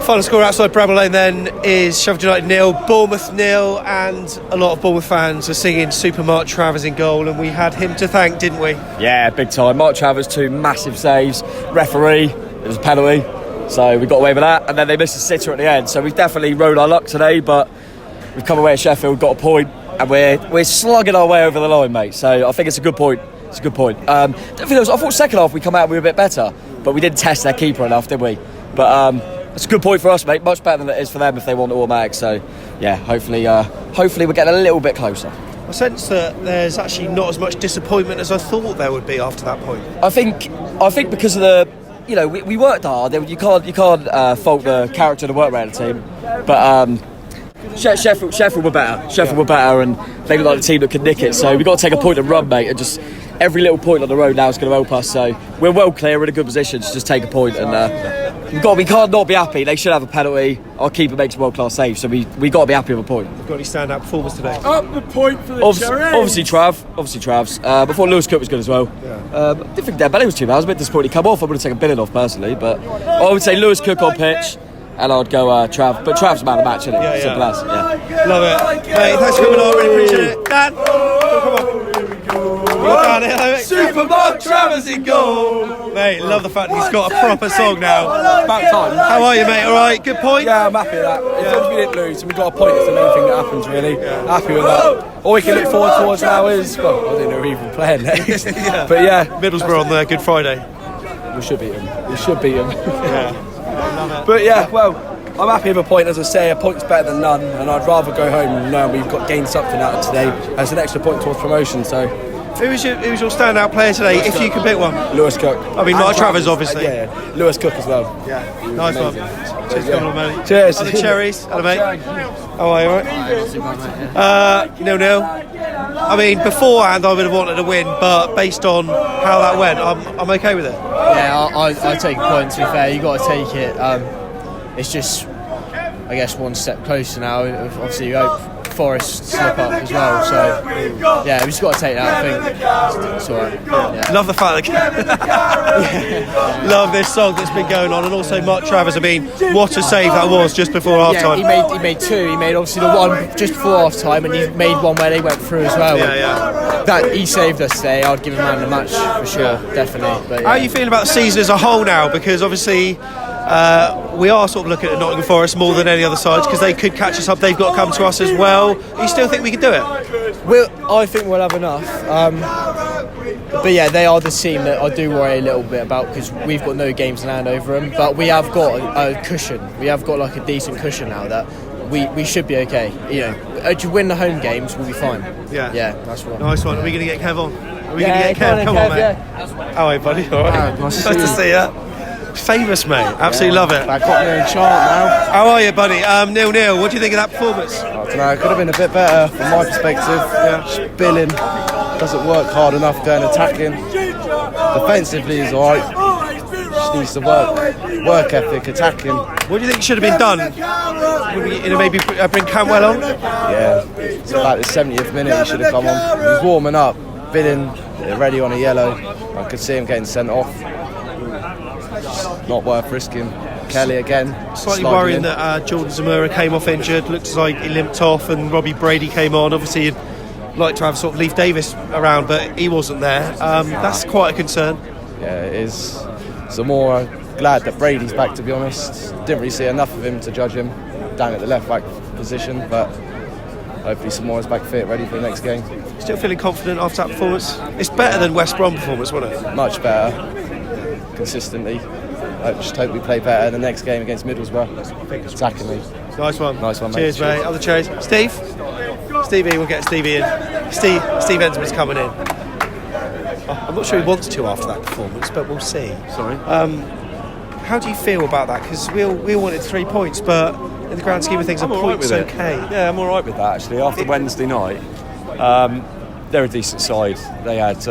Final score outside Bramall Lane then is Sheffield United 0, Bournemouth 0, and a lot of Bournemouth fans are singing Super Mark Travers in goal, and we had him to thank, didn't we? Yeah, big time. Mark Travers, 2 massive saves. Referee, it was a penalty, so we got away with that, and then they missed a sitter at the end, so we've definitely rode our luck today, but we've come away at Sheffield, got a point, and we're slugging our way over the line, mate, so I think it's a good point. It's a good point. I thought second half we come out and we were a bit better, but we didn't test their keeper enough, did we? But it's a good point for us, mate. Much better than it is for them if they want automatic. So, yeah, hopefully we're getting a little bit closer. I sense that there's actually not as much disappointment as I thought there would be after that point. I think because of the, we worked hard. You can't fault the character of the work rate of the team, but Sheffield were better. Sheffield were better, and they look like the team that could nick it. So we've got to take a point and run, mate, and just every little point on the road now is going to help us. So we're well clear, we're in a good position to just take a point, and we can't not be happy. They should have a penalty. Our keeper makes a world-class save, so we got to be happy with a point. We've got any standout performance today? Up the point for the Cherries. Obviously Travs. I thought Lewis Cook was good as well. I didn't think Dembele was too bad. I was a bit disappointed he come off. I would have taken Billing off personally, but I would say Lewis Cook on pitch, and I'd go Trav. But Trav's man of the match, isn't it? Yeah. Simple as. Yeah. Love it. Mate, thanks for coming on. Really appreciate it. Dan, come on. Super Mark Travers in goal. Mate, love the fact that he's got a proper song now. About time. How are you, mate? All right, good point? Yeah, I'm happy with that. As long as we didn't lose and we got a point, it's the main thing that happens, really. Happy with that. All we can look forward towards now is, well, I don't know who we're even playing next. But yeah. Middlesbrough on Good Friday. We should beat them. Yeah. But yeah, well, I'm happy with a point. As I say, a point's better than none, and I'd rather go home knowing we've gained something out of today as an extra point towards promotion. So, who was your standout player today, if you could pick one? Lewis Cook. I mean, Mark Travers, obviously. Yeah, Lewis Cook as well. Yeah, nice one. Cheers, mate. Cheers. The Cherries, hello, mate. How are you, all right? 0-0. I mean, beforehand I would have wanted to win, but based on how that went, I'm okay with it. Yeah, I take a point, to be fair. You've got to take it. It's just, I guess, one step closer now. Obviously, you hope Forest slip up as well. So, yeah, we've just got to take that, I think. It's all right. Yeah. Love the fact that love this song that's been going on, and also Mark Travers. I mean, what a save that was just before half time. He made 2. He made obviously the one just before half time, and he made one where they went through as well. Yeah. That he saved us today. I'd give him man of the match for sure, definitely. But, How are you feeling about the season as a whole now? Because obviously we are sort of looking at Nottingham Forest more than any other sides, because they could catch us up. They've got to come to us as well. Do you still think we can do it? I think we'll have enough. But yeah, they are the team that I do worry a little bit about, because we've got no games in hand over them. But we have got a cushion. We have got like a decent cushion now that we should be okay. To win the home games, we'll be fine. Yeah, that's right. Nice one. Are we going to get Kev on? Are we going to get Kev? Come on, mate. Yeah. How are you, buddy? All right. Nice to see you. Famous, mate. Absolutely love it. I got me in chart now. How are you, buddy? 0-0. What do you think of that performance? I don't know, it could have been a bit better from my perspective. Billing doesn't work hard enough going attacking. Defensively is alright. Just needs to work ethic, attacking. What do you think should have been done? Maybe bring Cantwell on? Yeah, it's about the 70th minute he should have come on. He was warming up, Billing ready on a yellow. I could see him getting sent off. Not worth risking. Kelly again. Slightly worrying that Jordan Zamora came off injured. Looked like he limped off, and Robbie Brady came on. Obviously, you'd like to have sort of Leif Davis around, but he wasn't there. That's quite a concern. Yeah, it is. So more glad that Brady's back, to be honest. Didn't really see enough of him to judge him down at the left back position, but hopefully Samoa's back fit, ready for the next game. Still feeling confident after that performance? It's better than West Brom performance, wasn't it? Much better, consistently. I just hope we play better the next game against Middlesbrough. Attackingly. Nice one. Nice one, mate. Cheers, mate. Other Cherries. Stevie, we'll get Stevie in. Steve Ensman's coming in. I'm not sure he wants to after that performance, but we'll see. Sorry. How do you feel about that? Because we all wanted 3 points, but in the grand scheme of things, a point's okay. Yeah, I'm all right with that, actually. After Wednesday night, they're a decent side. They had,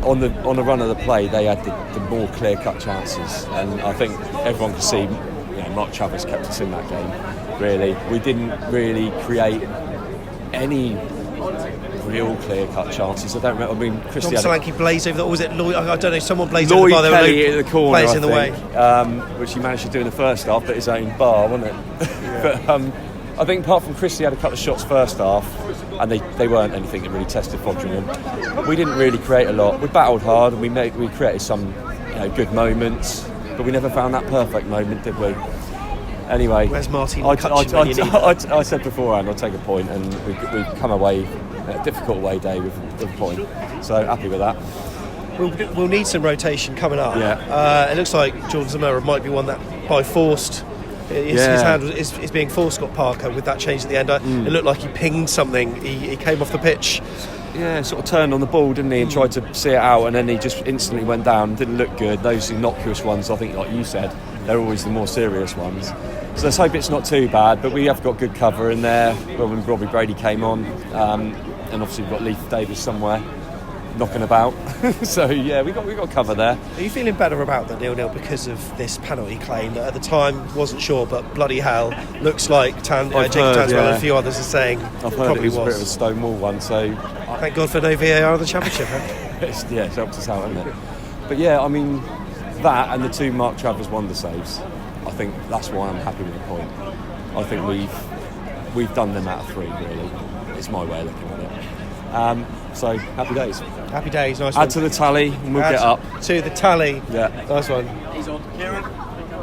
on the run of the play, they had the more clear-cut chances, and I think everyone could see, Mark Travers kept us in that game. Really, we didn't really create any real clear-cut chances. I don't remember. I mean, Christie John had Solanke blazed over or was it Lloyd? I don't know. Someone blazed Lloyd over the bar. Kelly in the corner, players in the way. which he managed to do in the first half, but his own bar, wasn't it? But I think apart from Christie had a couple of shots first half, and they weren't anything that really tested Fodringham. We didn't really create a lot. We battled hard, and we created some good moments, but we never found that perfect moment, did we? Anyway, where's Martin? I said beforehand I'll take a point, and we've come away a difficult away day with a point. So happy with that. We'll need some rotation coming up. Yeah. It looks like Jordan Zamora might be one that by forced. His hand is being forced, Scott Parker, with that change at the end. It looked like he pinged something. He came off the pitch. Yeah, sort of turned on the ball, didn't he, and tried to see it out, and then he just instantly went down. Didn't look good. Those innocuous ones, I think, like you said, they're always the more serious ones. So let's hope it's not too bad, but we have got good cover in there. When Robbie Brady came on, and obviously we've got Leith Davis somewhere knocking about. So yeah, we got cover there. Are you feeling better about the 0-0 because of this penalty claim that at the time wasn't sure, but bloody hell, looks like Jacob Tanswell and a few others are saying I've heard probably it was a bit of a Stonewall one. So thank God for no VAR in the Championship. it's helped us out, hasn't it? But yeah, I mean that and the 2 Mark Travers wonder saves. I think that's why I'm happy with the point. I think we've done them out of 3 really. It's my way of looking at it. So happy days. Happy days, nice Add one. to the tally and we'll get up. To the tally. Yeah. Nice one. He's on.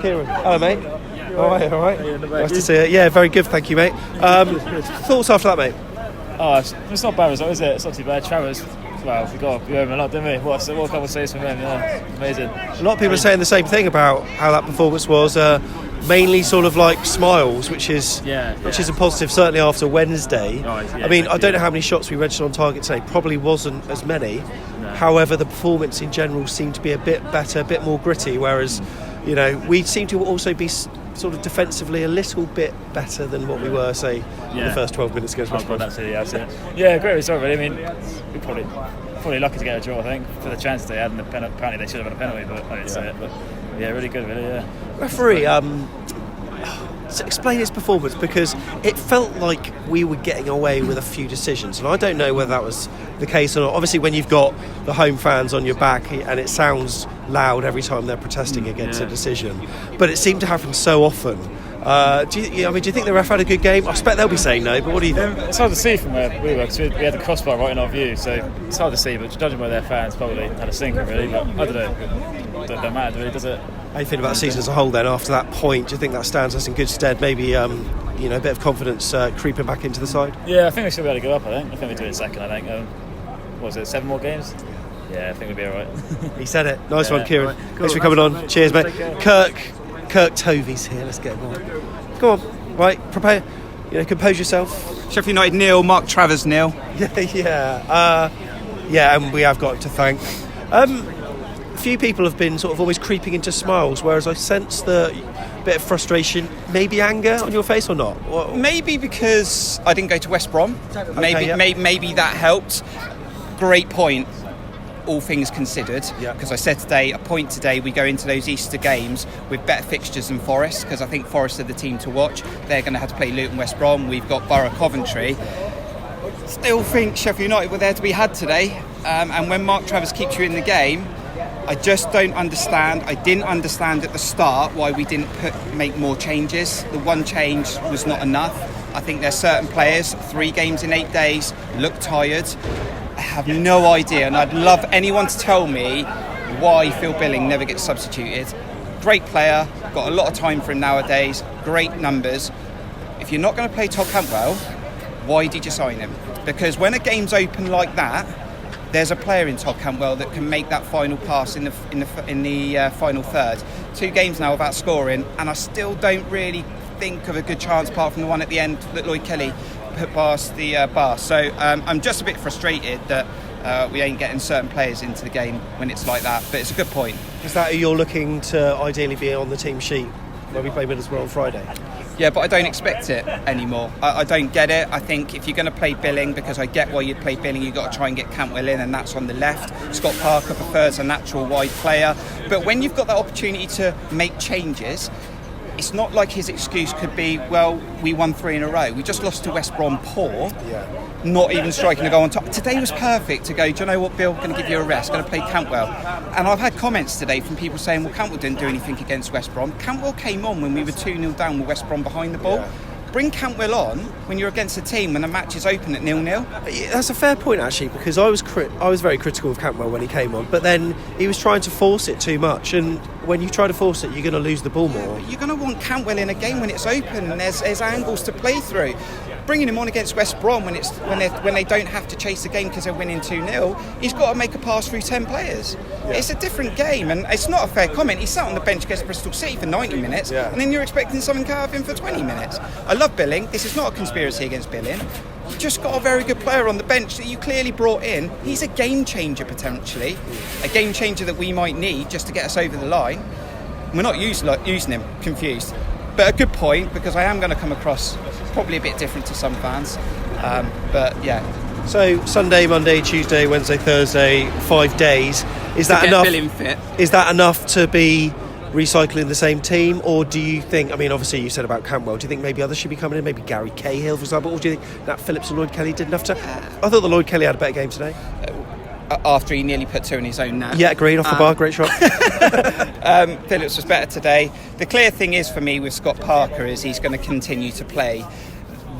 Kieran. Hello, mate. All right. Nice to see you. Yeah, very good, thank you, mate. Thoughts after that, mate? Oh, it's not bad result, is it? It's not too bad. Travers, well, we got to him a lot, didn't we? What a couple of saves from him, amazing. A lot of people are saying the same thing about how that performance was. Mainly sort of like smiles, which is a positive, certainly after Wednesday. I mean, I don't know how many shots we registered on target today. Probably wasn't as many. No. However, the performance in general seemed to be a bit better, a bit more gritty. Whereas, we seem to also be sort of defensively a little bit better than what we were, say, in the first 12 minutes against West Brom. Yeah, great result, really. I mean, we probably lucky to get a draw, I think, for the chance they had, and apparently they should have had a penalty, but I didn't see it. But yeah, really good, really. Yeah. Referee, explain his performance, because it felt like we were getting away with a few decisions, and I don't know whether that was the case or not. Obviously, when you've got the home fans on your back and it sounds loud every time they're protesting against a decision, but it seemed to happen so often. Do you think the ref had a good game? I expect they'll be saying no, but what do you think? It's hard to see from where we were, because we had the crossbar right in our view, so it's hard to see, but judging by their fans, probably had a sinker, really. But I don't know. Don't matter, really, does it? How do you feel about the season as a whole then, after that point? Do you think that stands us in good stead? Maybe a bit of confidence creeping back into the side? Yeah, I think we should be able to go up, I think we'll do it second, I think. What was it, 7 more games? Yeah, I think we'll be alright. He said it. Nice one, Kieran. Right. Cool. Thanks for coming on. Cheers, mate. Kirk Tovey's here. Let's get him on. Go on. Right, prepare. Compose yourself. Sheffield United 0, Mark Travers 0. Yeah, and we have got to thank. A few people have been sort of always creeping into smiles, whereas I sense the bit of frustration, maybe anger on your face, or not? Maybe because I didn't go to West Brom. Maybe that helped. Great point, all things considered, because I said a point today, we go into those Easter games with better fixtures than Forest, because I think Forest are the team to watch. They're going to have to play Luton, West Brom. We've got Borough, Coventry. Still think Sheffield United were there to be had today, and when Mark Travers keeps you in the game, I just don't understand. I didn't understand at the start why we didn't make more changes. The one change was not enough. I think there's certain players, 3 games in 8 days, look tired. I have no idea, and I'd love anyone to tell me why Phil Billing never gets substituted. Great player, got a lot of time for him nowadays, great numbers. If you're not going to play Todd Cantwell, why did you sign him? Because when a game's open like that, there's a player in Todd Cantwell that can make that final pass in the final third. 2 games now without scoring, and I still don't really think of a good chance apart from the one at the end that Lloyd Kelly put past the bar. So I'm just a bit frustrated that we ain't getting certain players into the game when it's like that, but it's a good point. Is that who you're looking to ideally be on the team sheet when we play Middlesbrough on Friday? Yeah, but I don't expect it anymore. I don't get it. I think if you're going to play Billing, because I get why you'd play Billing, you've got to try and get Cantwell in, and that's on the left. Scott Parker prefers a natural wide player. But when you've got that opportunity to make changes, it's not like his excuse could be, well, we won 3 in a row. We just lost to West Brom poor, not even striking a goal on top. Today was perfect to go, do you know what, Bill, going to give you a rest, going to play Cantwell. And I've had comments today from people saying, well, Cantwell didn't do anything against West Brom. Cantwell came on when we were 2-0 down with West Brom behind the ball. Yeah. Bring Cantwell on when you're against a team when the match is open at 0-0. That's a fair point, actually, because I was very critical of Cantwell when he came on, but then he was trying to force it too much, and when you try to force it, you're going to lose the ball more. You're going to want Cantwell in a game when it's open and there's angles to play through. Bringing him on against West Brom when they don't have to chase the game because they're winning 2-0, he's got to make a pass through 10 players. Yeah. It's a different game, and it's not a fair comment. He sat on the bench against Bristol City for 90 minutes, and then you're expecting something out of him for 20 minutes. I love Billing. This is not a conspiracy against Billing. You've just got a very good player on the bench that you clearly brought in. He's a game changer potentially, a game changer that we might need just to get us over the line. We're not using him, confused. But a good point, because I am going to come across probably a bit different to some fans. But yeah. So Sunday, Monday, Tuesday, Wednesday, Thursday, 5 days. Is that enough? Billing fit. Is that enough to be recycling the same team, or do you think? I mean, obviously you said about Cantwell. Do you think maybe others should be coming in? Maybe Gary Cahill, for example. Or do you think Nat Phillips and Lloyd Kelly did enough to? I thought that Lloyd Kelly had a better game today. After he nearly put 2 in his own net. Yeah, agreed, off the bar, great shot. Phillips was better today. The clear thing is for me with Scott Parker is he's going to continue to play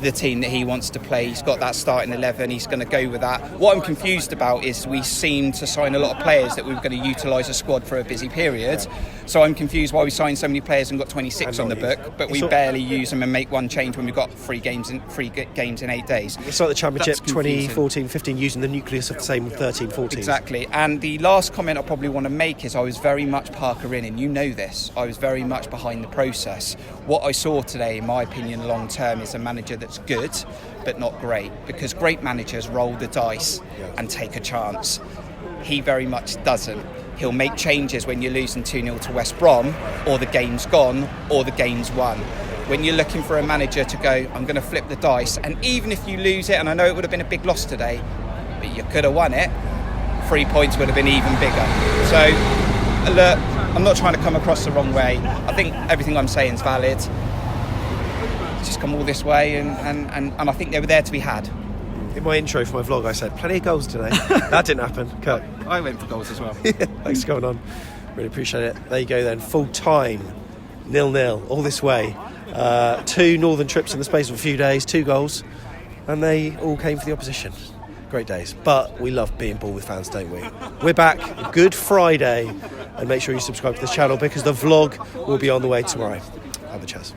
the team that he wants to play. He's got that starting 11, he's going to go with that. What I'm confused about is we seem to sign a lot of players that we were going to utilise a squad for a busy period. So I'm confused why we signed so many players and got 26 on the book, but we barely use them and make one change when we've got 3 games in 8 days. It's like the Championship 2014-15 using the nucleus of the same 13-14. Exactly. And the last comment I probably want to make is I was very much Parker in, and you know this, I was very much behind the process. What I saw today, in my opinion, long term, is a manager that's good but not great, because great managers roll the dice and take a chance. He very much doesn't. He'll make changes when you're losing 2-0 to West Brom, or the game's gone, or the game's won. When you're looking for a manager to go, I'm going to flip the dice, and even if you lose it, and I know it would have been a big loss today, but you could have won it, 3 points would have been even bigger. So, look, I'm not trying to come across the wrong way. I think everything I'm saying is valid. Just come all this way, and I think they were there to be had. In my intro for my vlog, I said plenty of goals today. That didn't happen. Kurt. I went for goals as well. Thanks for coming on. Really appreciate it. There you go then. Full time, 0-0 all this way. 2 northern trips in the space of a few days, 2 goals, and they all came for the opposition. Great days. But we love being Bournemouth fans, don't we? We're back Good Friday, and make sure you subscribe to this channel because the vlog will be on the way tomorrow. Have the chance.